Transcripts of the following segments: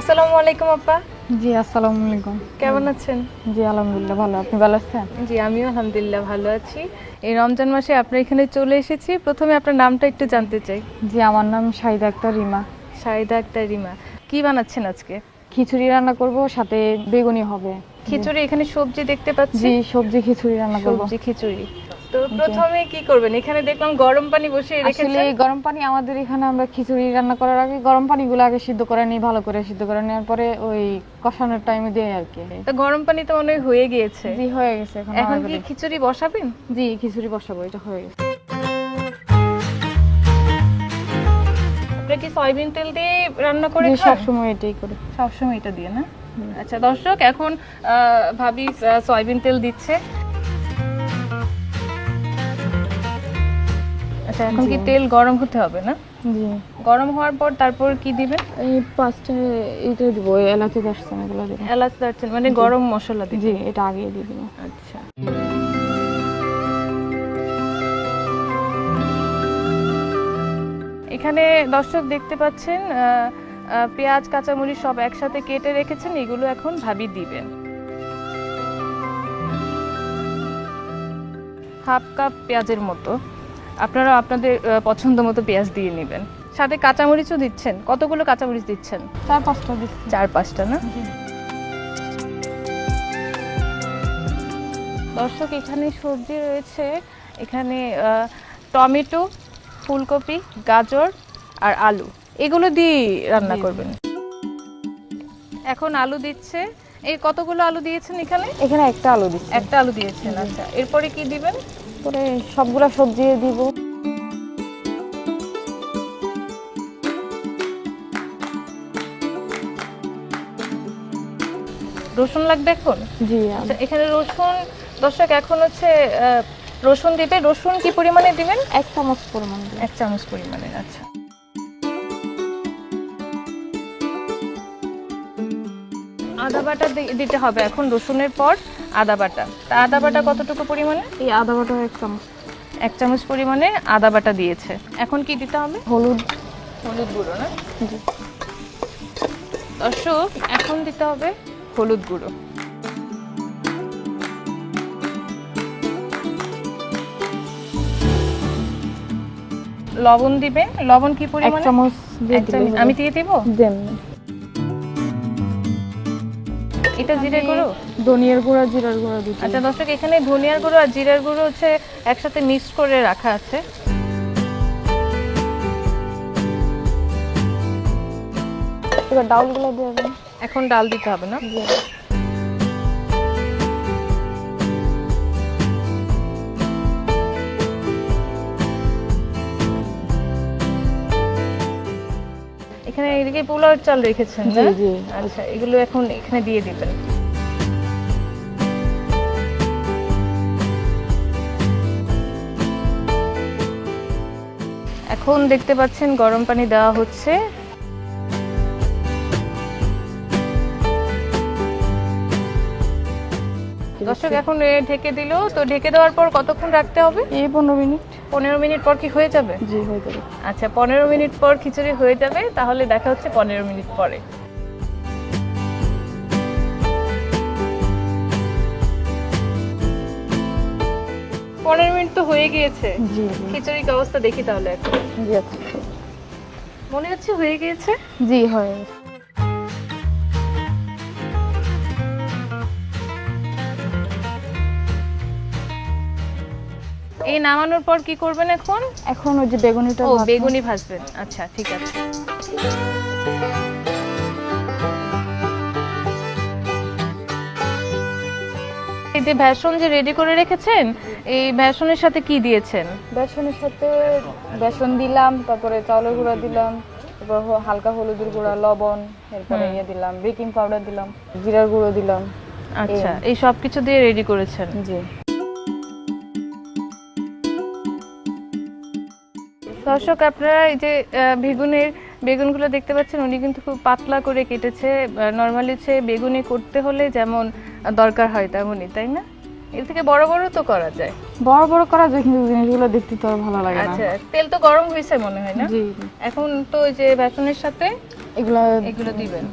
আসসালামু আলাইকুম আপা। জি আসসালামু আলাইকুম। কেমন আছেন? জি আলহামদুলিল্লাহ ভালো, আপনি ভালো আছেন? জি আমিও আলহামদুলিল্লাহ ভালো আছি। এই রমজান মাসে আপনার এখানে চলে এসেছি। প্রথমে আপনার নামটা একটু জানতে চাই। জি আমার নাম শাহিদা আক্তার রিমা। শাহিদা আক্তার রিমা। কি বানাচ্ছেন আজকে? খিচুড়ি রান্না করব, সাথে বেগুনি হবে। খিচুড়ি, এখানে সবজি দেখতে পাচ্ছি। জি সবজি খিচুড়ি রান্না করব। সবজি খিচুড়ি। তো প্রথমে কি করবেন? এখানে দেখলাম গরম পানি বসিয়ে রেখেছেন। আসলে গরম পানি আমাদের এখানে, আমরা খিচুড়ি রান্না করার আগে গরম পানিগুলো আগে সিদ্ধ করে নিই, ভালো করে সিদ্ধ করে নেওয়ার পরে ওই কষানোর টাইমে দেই আর কি। তো গরম পানি তো মনে হয় হয়ে গিয়েছে। জি হয়ে গেছে। এখন কি খিচুড়ি বসাবেন? জি খিচুড়ি বসাবো, এটা হয়ে গেছে। আপনি কি সয়াবিন তেল দিয়ে রান্না করে জি খান? সব সময় এটাই করি। সবসময় এটা দিয়ে না? আচ্ছা দর্শক, এখন ভাবি সয়াবিন তেল দিচ্ছে। আচ্ছা এখন কি তেল গরম হতে হবে না? জি গরম হওয়ার পর তারপর কি দিবেন? এই পাঁচটা এটা দিব, এলাচি দারচিনি এগুলো দিব। এলাচ দারচিনি মানে গরম মশলা দিবেন? জি এটা আগে দিয়ে দিব। আচ্ছা। এখানে দর্শক দেখতে পাচ্ছেন পেঁয়াজ কাঁচামরিচ সব একসাথে কেটে রেখেছেন, এগুলো এখন ভাবি দিবেন। হাফ কাপ পেঁয়াজের মতো, আপনারা আপনাদের পছন্দ মতো পেঁয়াজ দিয়ে নেবেন। সাথে কাঁচামরিচও দিচ্ছেন। কতগুলো কাঁচামরিচ দিচ্ছেন? 4-5টা দিচ্ছি। 4-5টা না? দর্শক এখানে সবজি রয়েছে, এখানে টমেটো, ফুলকপি, গাজর আর আলু, এগুলো দিয়ে রান্না করবেন। এখন আলু দিচ্ছে। এই কতগুলো আলু দিয়েছেন এখানে? এখানে একটা আলু দিচ্ছি। একটা আলু দিয়েছেন। আচ্ছা এরপরে কি দিবেন? পরে সবগুলা সবজি দিব। রসুন লাগবে এখন? জি আচ্ছা এখানে রসুন, দর্শক এখন হচ্ছে রসুন দিবে। রসুন কি পরিমাণে দিবেন? 1 চামচ পরিমাণ দিব। 1 চামচ পরিমাণে। আচ্ছা আদা বাটা দিতে হবে এখন রসুনের পর। আদা বাটা, তা আদা বাটা কতটুকু পরিমাণে? এই আদা বাটা 1 চামচ। 1 চামচ পরিমাণে আদা বাটা দিয়েছে। এখন কি দিতে হবে? হলুদ। হলুদ গুঁড়ো না? জি দর্শক এখন দিতে হবে হলুদ গুঁড়ো। লবণ দিবেন। লবণ কি 1 পরিমাণে? চামচ দিয়ে দিলে আমি দিয়ে দিব? দেন। এটা জিরে গুঁড়ো, ধনিয়ার গুঁড়া, জিরার গুঁড়া দিতে। আচ্ছা দর্শক এখানে ধনিয়ার গুঁড়ো আর জিরার গুঁড়ো হচ্ছে একসাথে মিক্স করে রাখা আছে। এবার ডালগুলো দিয়ে দেন। এখন ডাল দিতে হবে না? জি এখানে এদিকে পোলাও চাল রেখেছেন না? জি জি। আচ্ছা এগুলো এখন এখানে দিয়ে দিবেন। এখন দেখতে পাচ্ছেন গরম পানি দেওয়া হচ্ছে। দর্শক এখন ঢেকে দিল। তো ঢেকে দেওয়ার পর কতক্ষণ রাখতে হবে? এই 15 মিনিট। 15 মিনিট পর কি হয়ে যাবে? জি হয়ে যাবে। আচ্ছা 15 মিনিট পর খিচুড়ি হয়ে যাবে, তাহলে দেখা হচ্ছে 15 মিনিট পরে। পনেরো মিনিট তো হয়ে গিয়েছে। জি খিচুড়ির কি অবস্থা দেখি তাহলে এখন। জি আচ্ছা। মনে হচ্ছে হয়ে গিয়েছে। জি হয়ে গেছে। এই নামানোর পর কি করবেন এখন? এখন ওই যে বেগুনিটা ও ভাজবো। বেগুনি ভাজবেন। আচ্ছা ঠিক আছে। যে বেসন যে রেডি করে রেখেছেন, এই বেসনের সাথে কি দিয়েছেন? বেসনের সাথে বেসন দিলাম, তারপরে চাউলের গুঁড়া দিলাম, তারপর হালকা হলুদের গুঁড়া, লবণ, এরপরে ইয়ে দিলাম, বেকিং পাউডার দিলাম, জিরার গুঁড়ো দিলাম। আচ্ছা, এই সব কিছু দিয়ে রেডি করেছেন। জি। দর্শক, আপনারা এই যে বেগুনগুলো দেখতে পাচ্ছেন, উনি কিন্তু খুব পাতলা করে কেটেছে। নর্মালি হচ্ছে বেগুনি করতে হলে যেমন দরকার হয় তেমনই, তাই না? এর থেকে বড় বড় তো করা যায়। বড় বড় করা যায়, কিন্তু জিনিসগুলো দেখতে তো আর ভালো লাগে না। আচ্ছা, তেল তো গরম হয়েছে মনে হয় না? জি। এখন তো ওই যে বেসনের সাথে এগুলো দিবেন।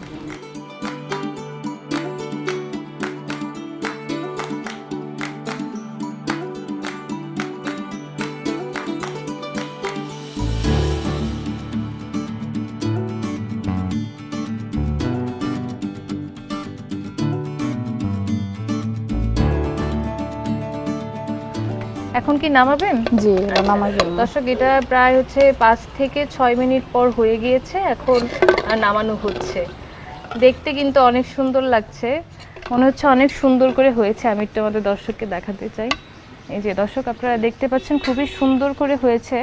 এখন কি নামাবেন? জি, এটা নামাই ফেলবো। দর্শক, এটা প্রায় হচ্ছে 5 থেকে 6 মিনিট পর হয়ে গিয়েছে। এখন নামানো হচ্ছে। দেখতে কিন্তু অনেক সুন্দর লাগছে, মনে হচ্ছে অনেক সুন্দর করে হয়েছে। আমি একটু আমাদের দর্শককে দেখাতে চাই। এই যে দর্শক, আপনারা দেখতে পাচ্ছেন খুবই সুন্দর করে হয়েছে,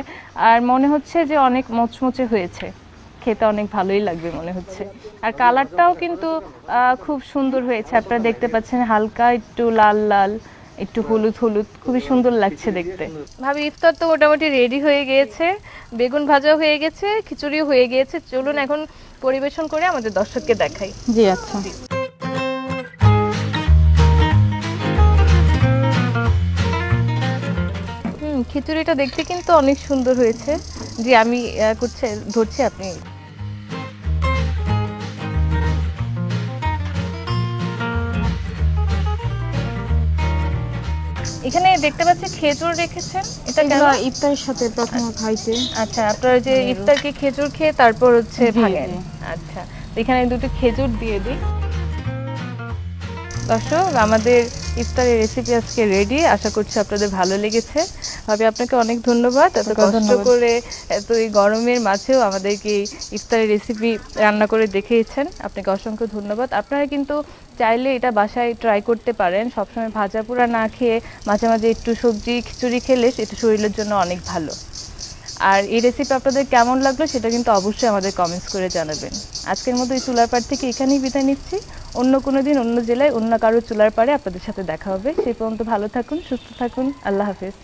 আর মনে হচ্ছে যে অনেক মচমচে হয়েছে। খেতে অনেক ভালোই লাগবে মনে হচ্ছে। আর কালারটাও কিন্তু খুব সুন্দর হয়েছে। আপনারা দেখতে পাচ্ছেন হালকা একটু লাল লাল, একটু হলুদ হলুদ, খুবই সুন্দর লাগছে দেখতে। ভাবি, ইফতার তো মোটামুটি রেডি হয়ে গিয়েছে, বেগুন ভাজা হয়ে গেছে, খিচুড়িও হয়ে গিয়েছে। চলুন এখন পরিবেশন করে আমাদের দর্শককে দেখাই। জি, আচ্ছা। খিচুড়িটা দেখতে কিন্তু অনেক সুন্দর হয়েছে। জি, আমি ধরছি, আপনি। এখানে দেখতে পাচ্ছি খেজুর রেখেছেন, এটা কেন? এগুলো ইফতারের সাথে প্রথমে খাইতে। আচ্ছা, আপনারা যে ইফতারকে খেজুর খেয়ে তারপর হচ্ছে জি, ভাঙেন। জি। আচ্ছা, তো এখানে দুটো খেজুর দিয়ে দিই। দর্শক, আমাদের ইফতারের রেসিপি আজকে রেডি। আশা করছি আপনাদের ভালো লেগেছে। ভাবি, আপনাকে অনেক ধন্যবাদ, এত কষ্ট করে এত এই গরমের মাঝেও আমাদেরকে এই ইফতারের রেসিপি রান্না করে দেখিয়েছেন। আপনাকে অসংখ্য ধন্যবাদ। আপনারা কিন্তু চাইলে এটা বাসায় ট্রাই করতে পারেন। সবসময় ভাজা পোড়া না খেয়ে মাঝে মাঝে একটু সবজি খিচুড়ি খেলে এটা শরীরের জন্য অনেক ভালো। আর এই রেসিপি আপনাদের কেমন লাগলো সেটা কিন্তু অবশ্যই আমাদের কমেন্টস করে জানাবেন। আজকের মতো এই চুলার পাড় থেকে এখানেই বিদায় নিচ্ছি। অন্য কোনো দিন অন্য জেলায় অন্য কারো চুলার পাড়ে আপনাদের সাথে দেখা হবে। সেই পর্যন্ত ভালো থাকুন, সুস্থ থাকুন। আল্লাহ হাফেজ।